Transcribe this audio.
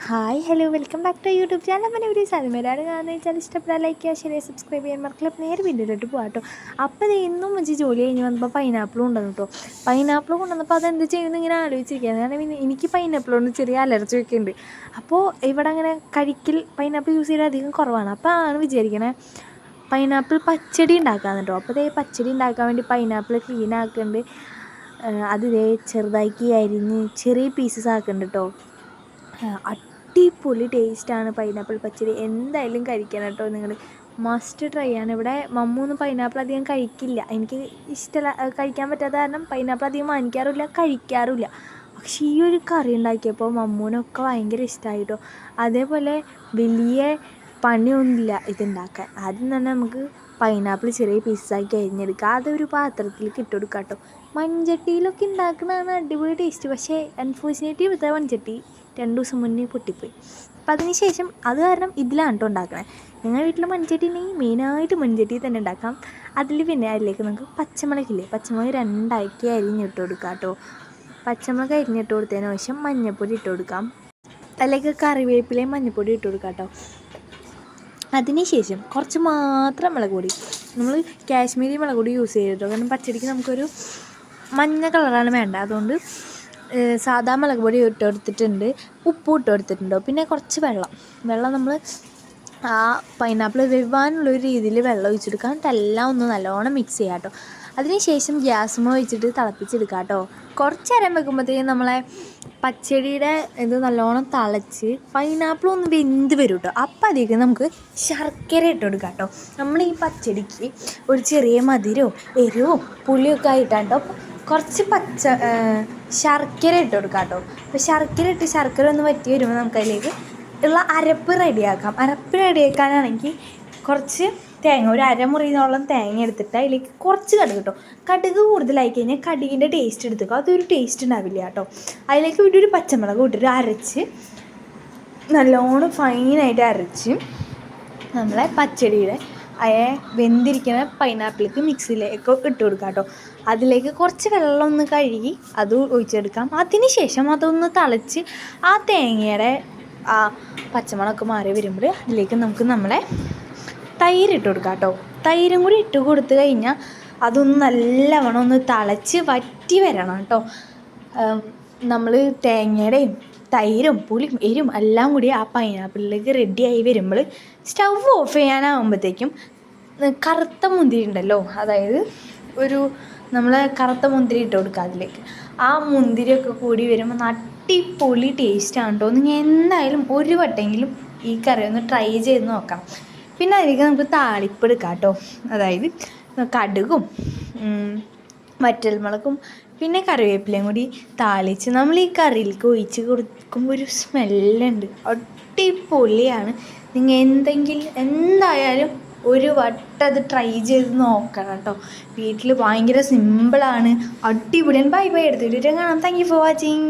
Hi hello welcome back to YouTube channel. അപ്പം ഒരു സൽമേരാണ് കാണുന്നത് വെച്ചാൽ ഇഷ്ടപ്പെടാൻ ലൈക്ക് ചെയ്യുക, ഷെയർ, സബ്സ്ക്രൈബ് ചെയ്യാൻ മറക്കില്ല. നേരെ വീഡിയോയിലോട്ട് പോകാം കേട്ടോ. അപ്പോൾ ഇത് എന്നും വെച്ച് ജോലി കഴിഞ്ഞ് വന്നപ്പോൾ പൈനാപ്പിളും ഉണ്ടെന്ന് കേട്ടോ. പൈനാപ്പിൾ കൊണ്ടുവന്നപ്പോൾ അതെന്ത് ചെയ്യുമെന്ന് ഇങ്ങനെ ആലോചിച്ചിരിക്കുകയാണ്. കാരണം എനിക്ക് പൈനാപ്പിളോട് ചെറിയ അലർജി ഒക്കെ ഉണ്ട്. അപ്പോൾ ഇവിടെ അങ്ങനെ പൈനാപ്പിൾ യൂസ് ചെയ്താൽ അധികം കുറവാണ്. അപ്പോൾ ആണ് വിചാരിക്കണേ പൈനാപ്പിൾ പച്ചടി ഉണ്ടാക്കാമെന്ന് കേട്ടോ. അപ്പോൾ ഇതേ പച്ചടി ഉണ്ടാക്കാൻ വേണ്ടി പൈനാപ്പിൾ ക്ലീൻ ആക്കുന്നുണ്ട്. അത് ഇതേ ചെറുതാക്കി അരിഞ്ഞ് ചെറിയ പീസസ് ആക്കുന്നുണ്ട് കേട്ടോ. അടിപൊളി ടേസ്റ്റാണ് പൈനാപ്പിൾ പച്ചടി. എന്തായാലും കഴിക്കണം കേട്ടോ. നിങ്ങൾ മസ്റ്റ് ട്രൈ ആണ്. ഇവിടെ മമ്മൂന്ന് പൈനാപ്പിൾ അധികം കഴിക്കില്ല. എനിക്ക് ഇഷ്ടമല്ല, കഴിക്കാൻ പറ്റാത്ത കാരണം പൈനാപ്പിൾ അധികം വാങ്ങിക്കാറില്ല, കഴിക്കാറില്ല. പക്ഷേ ഈ ഒരു കറി ഉണ്ടാക്കിയപ്പോൾ മമ്മൂനൊക്കെ ഭയങ്കര ഇഷ്ടമായി കേട്ടോ. അതേപോലെ വലിയ പണിയൊന്നുമില്ല ഇതുണ്ടാക്കാൻ. ആദ്യം തന്നെ നമുക്ക് പൈനാപ്പിൾ ചെറിയ പീസാക്കി അരിഞ്ഞെടുക്കുക. അതൊരു പാത്രത്തിലേക്ക് ഇട്ട് കൊടുക്കുക കേട്ടോ. മൺചട്ടിയിലൊക്കെ ഉണ്ടാക്കുന്നതാണ് അടിപൊളി ടേസ്റ്റ്. പക്ഷേ അൺഫോർച്ചുനേറ്റ്ലി ഇവിടുത്തെ മൺചട്ടി 2 ദിവസം മുന്നേ പൊട്ടിപ്പോയി. അപ്പം അതിന് ശേഷം അത് കാരണം ഇതിലാണ് കേട്ടോ ഉണ്ടാക്കണേ. നിങ്ങളുടെ വീട്ടിൽ മൺചട്ടി ഉണ്ടെങ്കിൽ മെയിനായിട്ട് മൺചട്ടി തന്നെ ഉണ്ടാക്കാം. പിന്നെ അതിലേക്ക് നമുക്ക് പച്ചമുളക് 2 അരിഞ്ഞിട്ട് കൊടുക്കാം കേട്ടോ. പച്ചമുളക് അരിഞ്ഞിട്ട് കൊടുത്തതിന് ശേഷം മഞ്ഞൾപ്പൊടി ഇട്ട് കൊടുക്കാം. അതിലേക്ക് കറിവേപ്പിലയും മഞ്ഞൾപ്പൊടി ഇട്ട് കൊടുക്കാം കേട്ടോ. അതിന് ശേഷം കുറച്ച് മാത്രം മുളക് പൊടി, നമ്മൾ കാശ്മീരി മുളക് പൊടി യൂസ് ചെയ്തിട്ടോ. കാരണം പച്ചടിക്ക് നമുക്കൊരു മഞ്ഞ കളറാണ് വേണ്ട. അതുകൊണ്ട് സാദാ മുളക് പൊടി ഇട്ട് കൊടുത്തിട്ടുണ്ട്, ഉപ്പും ഇട്ട് കൊടുത്തിട്ടുണ്ടോ. പിന്നെ കുറച്ച് വെള്ളം നമ്മൾ ആ പൈനാപ്പിൾ വേവാനുള്ളൊരു രീതിയിൽ വെള്ളം ഒഴിച്ചെടുക്കാം. എന്നിട്ട് എല്ലാം ഒന്ന് നല്ലോണം മിക്സ് ചെയ്യാം കേട്ടോ. അതിന് ശേഷം ഗ്യാസുമ്മ വെച്ചിട്ട് തിളപ്പിച്ചെടുക്കാം കേട്ടോ. കുറച്ച് നേരം വെക്കുമ്പോഴത്തേക്കും നമ്മളെ പച്ചടിയുടെ ഇത് നല്ലോണം തിളച്ച് പൈനാപ്പിൾ ഒന്ന് വെന്ത് വരും കേട്ടോ. അപ്പം അതിലേക്ക് നമുക്ക് ശർക്കര ഇട്ട് കൊടുക്കാം കേട്ടോ. നമ്മൾ ഈ പച്ചടിക്ക് ഒരു ചെറിയ മധുരവും എരിവും പുളിയൊക്കെ ആയിട്ടാണ് കേട്ടോ. അപ്പോൾ കുറച്ച് ശർക്കര ഇട്ട് കൊടുക്കാം കേട്ടോ. അപ്പോൾ ശർക്കര ഒന്ന് വറ്റി വരുമ്പോൾ നമുക്കതിലേക്ക് ഉള്ള അരപ്പ് റെഡിയാക്കാം. അരപ്പ് റെഡിയാക്കാനാണെങ്കിൽ കുറച്ച് തേങ്ങ, ഒരു അരമുറിയോളം തേങ്ങ എടുത്തിട്ട് അതിലേക്ക് കുറച്ച് കടുക് കേട്ടോ. കടുക് കൂടുതലായി കഴിഞ്ഞാൽ കടുകിൻ്റെ ടേസ്റ്റ് എടുത്തേക്കും, അതൊരു ടേസ്റ്റ് ഉണ്ടാവില്ല കേട്ടോ. അതിലേക്ക് ഒരു പച്ചമുളക് ഇട്ടിട്ട് അരച്ച് നല്ലോണം ഫൈനായിട്ട് അരച്ച് നമ്മളെ പച്ചടിയുടെ വെന്തിരിക്കുന്ന പൈനാപ്പിൾക്ക് മിക്സിയിലേക്ക് ഇട്ട് കൊടുക്കാം കേട്ടോ. അതിലേക്ക് കുറച്ച് വെള്ളം ഒന്ന് കഴുകി അത് ഒഴിച്ചെടുക്കാം. അതിന് ശേഷം അതൊന്ന് തിളച്ച് ആ തേങ്ങയുടെ ആ പച്ചമുളകൊക്കെ മാറി വരുമ്പോൾ അതിലേക്ക് നമുക്ക് നമ്മളെ തൈര് ഇട്ട് കൊടുക്കാം കേട്ടോ. തൈരും കൂടി ഇട്ട് കൊടുത്തു കഴിഞ്ഞാൽ അതൊന്ന് നല്ലവണ്ണം ഒന്ന് തിളച്ച് വറ്റി വരണം കേട്ടോ. നമ്മൾ തേങ്ങയുടെയും തൈരും പുളിയും എരും എല്ലാം കൂടി ആ പൈനാപ്പിളിലേക്ക് റെഡിയായി വരുമ്പോൾ സ്റ്റൗ ഓഫ് ചെയ്യാനാകുമ്പോഴത്തേക്കും കറുത്ത മുന്തിരി ഉണ്ടല്ലോ, അതായത് നമ്മൾ കറുത്ത മുന്തിരി ഇട്ട് കൊടുക്കുക അതിലേക്ക്. ആ മുന്തിരിയൊക്കെ കൂടി വരുമ്പോൾ അടിപൊളി ടേസ്റ്റാണ് കേട്ടോ. നിങ്ങൾ എന്തായാലും ഒരു വട്ടമെങ്കിലും ഈ കറി ഒന്ന് ട്രൈ ചെയ്ത് നോക്കണം. പിന്നെ അതിലേക്ക് നമുക്ക് താളിപ്പ് എടുക്കാം കേട്ടോ. അതായത് കടുകും വറ്റൽമുളകും പിന്നെ കറിവേപ്പിലയും കൂടി താളിച്ച് നമ്മൾ ഈ കറിയിലേക്ക് ഒഴിച്ച് കൊടുക്കുമ്പോൾ ഒരു സ്മെല്ലുണ്ട്, അടിപൊളിയാണ്. നിങ്ങൾ എന്തായാലും ഒരു വട്ടം അത് ട്രൈ ചെയ്ത് നോക്കണം കേട്ടോ. വീട്ടിൽ ഭയങ്കര സിമ്പിളാണ്, അടിപൊളിയാണ്. ബൈ എടുത്തിട്ട് കാണാം. Thank you for watching.